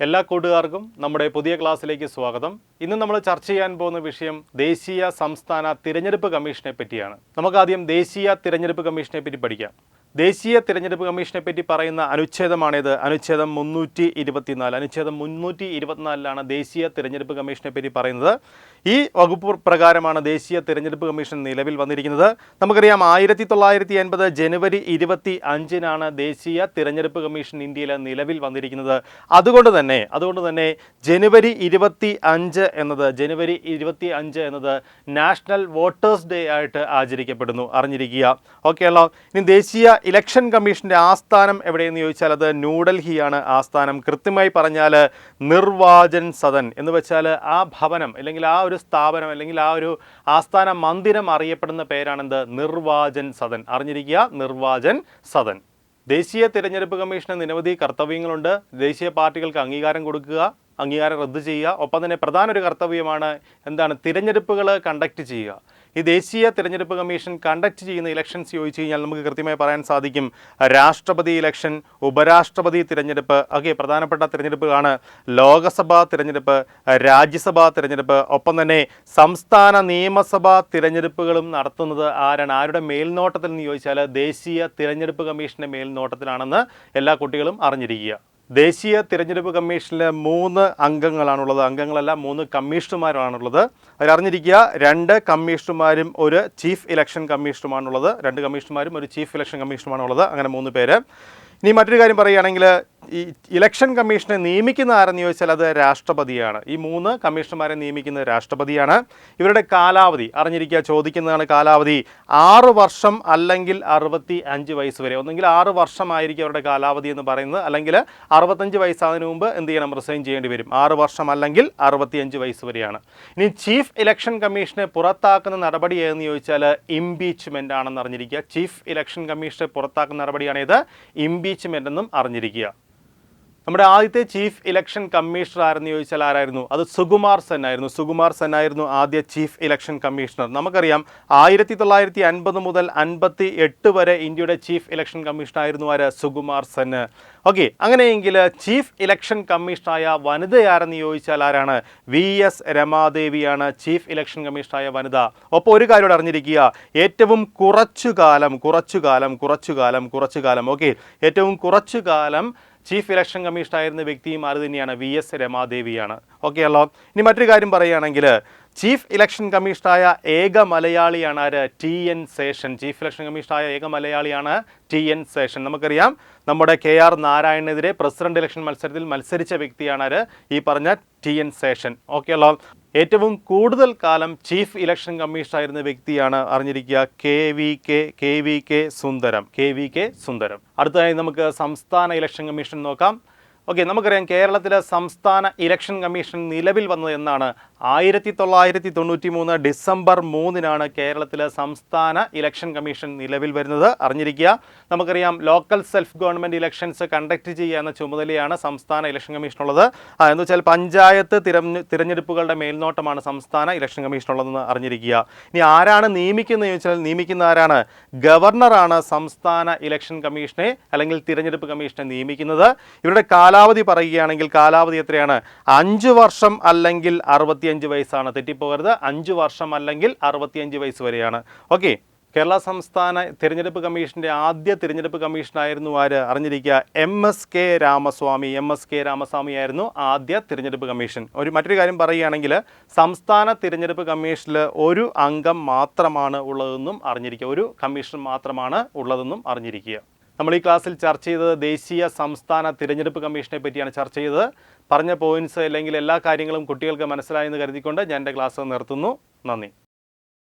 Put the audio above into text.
എല്ലാ കൂട്ടുകാർക്കും നമ്മുടെ പുതിയ ക്ലാസ്സിലേക്ക് സ്വാഗതം. ഇന്ന് നമ്മൾ ചർച്ച ചെയ്യാൻ പോകുന്ന വിഷയം ദേശീയ സംസ്ഥാന തിരഞ്ഞെടുപ്പ് കമ്മീഷനെ പറ്റിയാണ്. നമുക്കാദ്യം ദേശീയ തിരഞ്ഞെടുപ്പ് കമ്മീഷനെ പറ്റി പഠിക്കാം. ദേശീയ തിരഞ്ഞെടുപ്പ് കമ്മീഷനെ പറ്റി പറയുന്ന അനുച്ഛേദമാണിത്. അനുച്ഛേദം 324. അനുച്ഛേദം 324ലാണ് ദേശീയ തിരഞ്ഞെടുപ്പ് കമ്മീഷനെ പറ്റി പറയുന്നത്. ഈ വകുപ്പ് പ്രകാരമാണ് ദേശീയ തിരഞ്ഞെടുപ്പ് കമ്മീഷൻ നിലവിൽ വന്നിരിക്കുന്നത്. നമുക്കറിയാം 1980 ജനുവരി 25-നാണ് ദേശീയ തിരഞ്ഞെടുപ്പ് കമ്മീഷൻ ഇന്ത്യയിൽ നിലവിൽ വന്നിരിക്കുന്നത്. അതുകൊണ്ട് തന്നെ ജനുവരി 25 എന്നത് നാഷണൽ വോട്ടേഴ്സ് ഡേ ആയിട്ട് ആചരിക്കപ്പെടുന്നു. അറിഞ്ഞിരിക്കുക. ഓക്കെ അല്ലോ. ഇനി ദേശീയ ഇലക്ഷൻ കമ്മീഷന്റെ ആസ്ഥാനം എവിടെയെന്ന് ചോദിച്ചാൽ അത് ന്യൂഡൽഹിയാണ് ആസ്ഥാനം. കൃത്യമായി പറഞ്ഞാൽ നിർവാചൻ സദൻ എന്ന് വെച്ചാൽ ആ ഭവനം അല്ലെങ്കിൽ ആ ഒരു സ്ഥാപനം അല്ലെങ്കിൽ ആ ഒരു ആസ്ഥാന മന്ദിരം അറിയപ്പെടുന്ന പേരാണെന്ത്? നിർവാചൻ സദൻ. അറിഞ്ഞിരിക്കുക, നിർവാചൻ സദൻ. ദേശീയ തിരഞ്ഞെടുപ്പ് കമ്മീഷന് നിരവധി കർത്തവ്യങ്ങളുണ്ട്. ദേശീയ പാർട്ടികൾക്ക് അംഗീകാരം കൊടുക്കുക, അംഗീകാരം റദ്ദ് ചെയ്യുക. ഒപ്പം തന്നെ പ്രധാന ഒരു കർത്തവ്യമാണ് തിരഞ്ഞെടുപ്പുകൾ കണ്ടക്ട് ചെയ്യുക. ഈ ദേശീയ തിരഞ്ഞെടുപ്പ് കമ്മീഷൻ കണ്ടക്ട് ചെയ്യുന്ന ഇലക്ഷൻസ് ചോദിച്ചു കഴിഞ്ഞാൽ നമുക്ക് കൃത്യമായി പറയാൻ സാധിക്കും. രാഷ്ട്രപതി ഇലക്ഷൻ, ഉപരാഷ്ട്രപതി തിരഞ്ഞെടുപ്പ് ഒക്കെ പ്രധാനപ്പെട്ട തിരഞ്ഞെടുപ്പുകളാണ്. ലോകസഭാ തിരഞ്ഞെടുപ്പ്, രാജ്യസഭാ തിരഞ്ഞെടുപ്പ്, ഒപ്പം തന്നെ സംസ്ഥാന നിയമസഭാ തിരഞ്ഞെടുപ്പുകളും നടത്തുന്നത് ആരാണ്? ആരുടെ മേൽനോട്ടത്തിൽ എന്ന് ചോദിച്ചാൽ ദേശീയ തിരഞ്ഞെടുപ്പ് കമ്മീഷന്റെ മേൽനോട്ടത്തിലാണെന്ന് എല്ലാ കുട്ടികളും അറിഞ്ഞിരിക്കുക. ദേശീയ തിരഞ്ഞെടുപ്പ് കമ്മീഷനിൽ 3 അംഗങ്ങളാണുള്ളത്. അംഗങ്ങളല്ല, 3 കമ്മീഷണർമാരാണുള്ളത്. അതിലറിഞ്ഞിരിക്കുക, 2 കമ്മീഷണർമാരും ഒരു ചീഫ് ഇലക്ഷൻ കമ്മീഷണറുമാണുള്ളത്. 2 കമ്മീഷണർമാരും ഒരു ചീഫ് ഇലക്ഷൻ കമ്മീഷണറുമാണുള്ളത്. അങ്ങനെ 3 പേര്. ഇനി മറ്റൊരു കാര്യം പറയുകയാണെങ്കിൽ ഈ ഇലക്ഷൻ കമ്മീഷനെ നിയമിക്കുന്ന ആരെന്ന് ചോദിച്ചാൽ അത് രാഷ്ട്രപതിയാണ്. ഈ 3 കമ്മീഷണർമാരെ നിയമിക്കുന്നത് രാഷ്ട്രപതിയാണ്. ഇവരുടെ കാലാവധി അറിഞ്ഞിരിക്കുക, ചോദിക്കുന്നതാണ് കാലാവധി. 6 വർഷം അല്ലെങ്കിൽ 65 വയസ്സ് വരെ. ഒന്നെങ്കിൽ 6 വർഷമായിരിക്കും അവരുടെ കാലാവധി എന്ന് പറയുന്നത്, അല്ലെങ്കിൽ 65 വയസ്സാകുന്നതിന് മുമ്പ് എന്ത് ചെയ്യണം? റിസൈൻ ചെയ്യേണ്ടി വരും. 6 വർഷം അല്ലെങ്കിൽ 65 വയസ്സ് വരെയാണ്. ഇനി ചീഫ് ഇലക്ഷൻ കമ്മീഷനെ പുറത്താക്കുന്ന നടപടി ഏതെന്ന് ചോദിച്ചാൽ ഇംപീച്ച്മെൻ്റ് ആണെന്ന് അറിഞ്ഞിരിക്കുക. ചീഫ് ഇലക്ഷൻ കമ്മീഷനെ പുറത്താക്കുന്ന നടപടിയാണേത്? ഇംപീച്ച്മെൻ്റ് എന്നും അറിഞ്ഞിരിക്കുക. നമ്മുടെ ആദ്യത്തെ ചീഫ് ഇലക്ഷൻ കമ്മീഷണർ ആരെന്ന് ചോദിച്ചാൽ ആരായിരുന്നു? അത് സുകുമാർ സെൻ ആയിരുന്നു. സുകുമാർ സെൻ ആയിരുന്നു ആദ്യ ചീഫ് ഇലക്ഷൻ കമ്മീഷണർ. നമുക്കറിയാം 1950 മുതൽ 58 വരെ ഇന്ത്യയുടെ ചീഫ് ഇലക്ഷൻ കമ്മീഷണർ ആയിരുന്നു ആര്? സുകുമാർ സെൻ. ഓക്കെ, അങ്ങനെയെങ്കിൽ ചീഫ് ഇലക്ഷൻ കമ്മീഷണറായ വനിത ആരെന്ന് ചോദിച്ചാൽ ആരാണ്? VS രമാദേവിയാണ് ചീഫ് ഇലക്ഷൻ കമ്മീഷണറായ വനിത. ഒപ്പം ഒരു കാര്യം അറിഞ്ഞിരിക്കുക, ഏറ്റവും കുറച്ചു കാലം ഓക്കെ, ഏറ്റവും കുറച്ചു കാലം ചീഫ് ഇലക്ഷൻ കമ്മീഷണർ ആയിരുന്ന വ്യക്തിയും ആര് തന്നെയാണ്? VS രമാദേവിയാണ്. ഓക്കെ അല്ലോ. ഇനി മറ്റൊരു കാര്യം പറയുകയാണെങ്കിൽ ചീഫ് ഇലക്ഷൻ കമ്മീഷണറായ ഏക മലയാളിയാണ് ആര്? TN സേഷൻ. ചീഫ് ഇലക്ഷൻ കമ്മീഷണറായ ഏക മലയാളിയാണ് TN സേഷൻ. നമുക്കറിയാം നമ്മുടെ KR നാരായണനെതിരെ പ്രസിഡന്റ് ഇലക്ഷൻ മത്സരത്തിൽ മത്സരിച്ച വ്യക്തിയാണ് ആര്? ഈ പറഞ്ഞ TN സേഷൻ. ഓക്കെ അല്ലോ. ഏറ്റവും കൂടുതൽ കാലം ചീഫ് ഇലക്ഷൻ കമ്മീഷണർ ആയിരുന്ന വ്യക്തിയാണ് അറിഞ്ഞിരിക്കുക KVK സുന്ദരം. അടുത്തതായി നമുക്ക് സംസ്ഥാന ഇലക്ഷൻ കമ്മീഷൻ നോക്കാം. ഓക്കെ, നമുക്കറിയാം കേരളത്തിലെ സംസ്ഥാന ഇലക്ഷൻ കമ്മീഷൻ നിലവിൽ വന്നത് എന്നാണ്? 1993 ഡിസംബർ 3-നാണ് കേരളത്തിലെ സംസ്ഥാന ഇലക്ഷൻ കമ്മീഷൻ നിലവിൽ വരുന്നത്. അറിഞ്ഞിരിക്കുക. നമുക്കറിയാം local self government elections conduct ചെയ്യുക എന്ന ചുമതലയാണ് സംസ്ഥാന ഇലക്ഷൻ കമ്മീഷനുള്ളത്. എന്ന് വെച്ചാൽ പഞ്ചായത്ത് തിരഞ്ഞെടുപ്പുകളുടെ മേൽനോട്ടമാണ് സംസ്ഥാന ഇലക്ഷൻ കമ്മീഷനുള്ളതെന്ന് അറിഞ്ഞിരിക്കുക. ഇനി ആരാണ് നിയമിക്കുന്നത് ചോദിച്ചാൽ നിയമിക്കുന്ന ആരാണ്? ഗവർണറാണ് സംസ്ഥാന ഇലക്ഷൻ കമ്മീഷനെ അല്ലെങ്കിൽ തിരഞ്ഞെടുപ്പ് കമ്മീഷനെ നിയമിക്കുന്നത്. ഇവരുടെ കാലാവധി പറയുകയാണെങ്കിൽ കാലാവധി എത്രയാണ്? 5 വർഷം അല്ലെങ്കിൽ 65 വയസ്സാണ്. തെറ്റിപ്പോകരുത്. 5 വർഷം അല്ലെങ്കിൽ 65 വയസ്സ് വരെയാണ്. ഓക്കെ, കേരള സംസ്ഥാന തിരഞ്ഞെടുപ്പ് കമ്മീഷന്റെ ആദ്യ തിരഞ്ഞെടുപ്പ് കമ്മീഷനായിരുന്നു ആര്? അറിഞ്ഞിരിക്കുക, MSK രാമസ്വാമി ആയിരുന്നു ആദ്യ തിരഞ്ഞെടുപ്പ് കമ്മീഷൻ. മറ്റൊരു കാര്യം പറയുകയാണെങ്കിൽ സംസ്ഥാന തിരഞ്ഞെടുപ്പ് കമ്മീഷനിൽ ഒരു അംഗം മാത്രമാണ് ഉള്ളതെന്നും അറിഞ്ഞിരിക്കുക. ഒരു കമ്മീഷൻ മാത്രമാണ് ഉള്ളതെന്നും അറിഞ്ഞിരിക്കുക. നമ്മൾ ഈ ക്ലാസ്സിൽ ചർച്ച ചെയ്തത് ദേശീയ സംസ്ഥാന തിരഞ്ഞെടുപ്പ് കമ്മീഷനെ പറ്റിയാണ് ചർച്ച ചെയ്തത്. പറഞ്ഞ പോയിന്റ്സ് അല്ലെങ്കിൽ എല്ലാ കാര്യങ്ങളും കുട്ടികൾക്ക് മനസ്സിലായെന്ന് കരുതിക്കൊണ്ട് ഞാൻ എൻ്റെ ക്ലാസ് നിർത്തുന്നു. നന്ദി.